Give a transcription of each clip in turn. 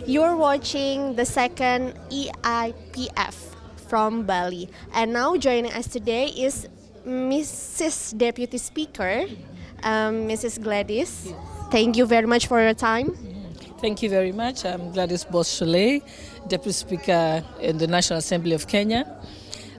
You're watching the second EIPF from Bali. And now joining us today is Mrs. Deputy Speaker, Mrs. Gladys. Thank you very much for your time. Thank you very much. I'm Gladys Shollei, Deputy Speaker in the National Assembly of Kenya.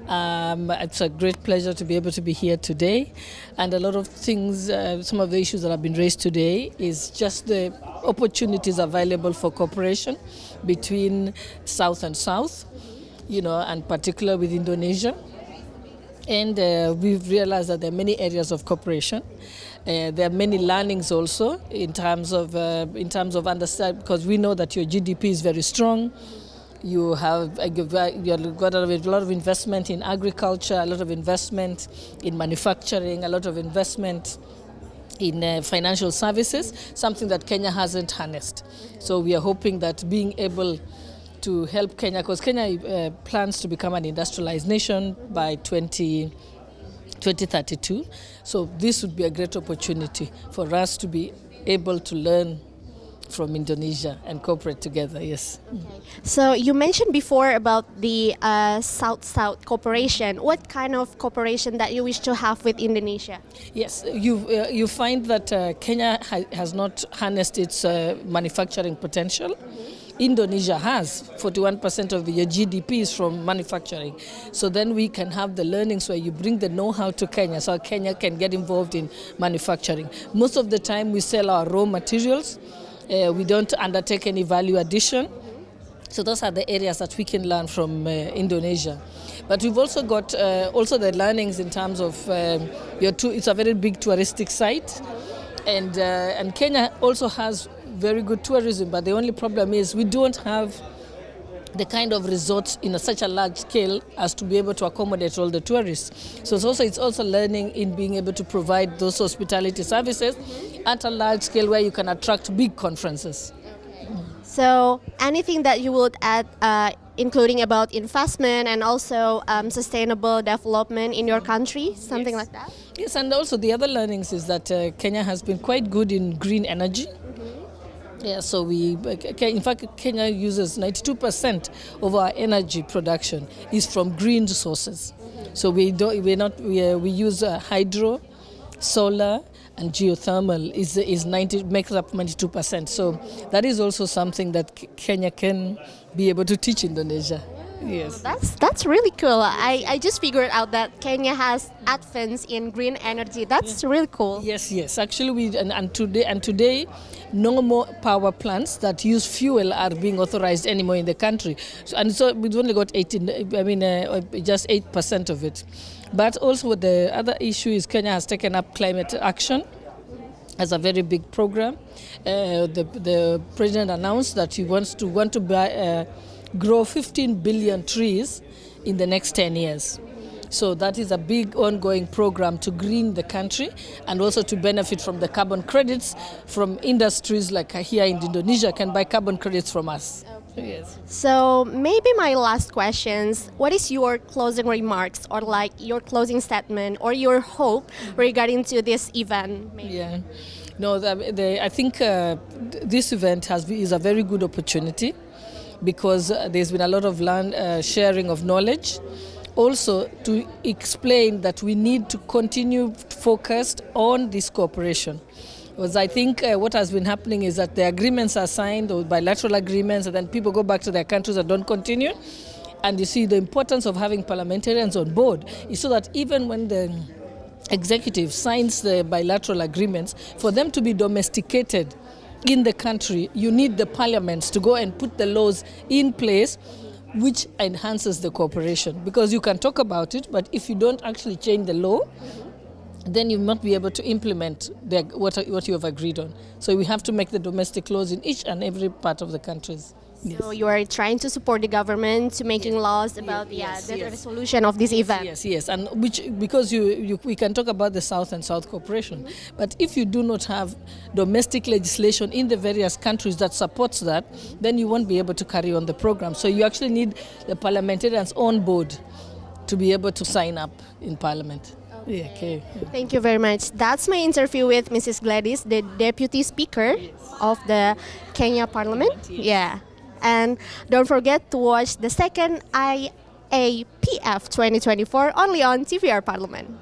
It's a great pleasure to be able to be here today, and a lot of things, some of the issues that have been raised today is just the opportunities available for cooperation between South and South, and particularly with Indonesia. And we've realized that there are many areas of cooperation. There are many learnings also in terms of understanding, because we know that your GDP is very strong. You've got a lot of investment in agriculture, a lot of investment in manufacturing, a lot of investment in financial services, something that Kenya hasn't harnessed. So we are hoping that being able to help Kenya, because Kenya plans to become an industrialized nation by 2032. So this would be a great opportunity for us to be able to learn from Indonesia and cooperate together, yes. Okay. So you mentioned before about the South-South cooperation. What kind of cooperation that you wish to have with Indonesia? Yes, you find that Kenya has not harnessed its manufacturing potential. Indonesia has 41% of your GDP is from manufacturing. So then we can have the learnings where you bring the know-how to Kenya, so Kenya can get involved in manufacturing. Most of the time we sell our raw materials. We don't undertake any value addition. So those are the areas that we can learn from Indonesia. But we've also got also the learnings in terms of it's a very big touristic site. And Kenya also has very good tourism, but the only problem is we don't have the kind of resorts in such a large scale as to be able to accommodate all the tourists. So it's also learning in being able to provide those hospitality services at a large scale where you can attract big conferences. So anything that you would add, including about investment and also sustainable development in your country, something like that? Yes, and also the other learnings is that Kenya has been quite good in green energy. Yeah, so in fact, Kenya uses 92% of our energy production is from green sources. So we use hydro, solar, and geothermal makes up 92%. So that is also something that Kenya can be able to teach Indonesia. Yes, that's really cool. I just figured out that Kenya has advanced in green energy. That's really cool. Yes. Actually, today, no more power plants that use fuel are being authorized anymore in the country. So we've only got just 8% of it. But also the other issue is Kenya has taken up climate action as a very big program. The president announced that he want to grow 15 billion trees in the next 10 years. So that is a big ongoing program to green the country and also to benefit from the carbon credits from industries like here in Indonesia can buy carbon credits from us. Okay. Yes. So maybe my last questions, what is your closing remarks or like your closing statement or your hope regarding to this event? Maybe? Yeah. No, I think this event is a very good opportunity because there's been a lot of sharing of knowledge. Also to explain that we need to continue focused on this cooperation. Because I think what has been happening is that the agreements are signed, or bilateral agreements, and then people go back to their countries and don't continue. And you see the importance of having parliamentarians on board is so that even when the executive signs the bilateral agreements, for them to be domesticated in the country, you need the parliaments to go and put the laws in place which enhances the cooperation. Because you can talk about it, but if you don't actually change the law, then you won't be able to implement what you have agreed on. So we have to make the domestic laws in each and every part of the countries. So you are trying to support the government to making laws about the resolution of this event. Yes, and because we can talk about the South and South cooperation, but if you do not have domestic legislation in the various countries that supports that, then you won't be able to carry on the program. So you actually need the parliamentarians on board to be able to sign up in Parliament. Okay. Thank you very much. That's my interview with Mrs. Gladys, the Deputy Speaker of the Kenya Parliament. Yeah. And don't forget to watch the second IAPF 2024 only on TVR Parlemen.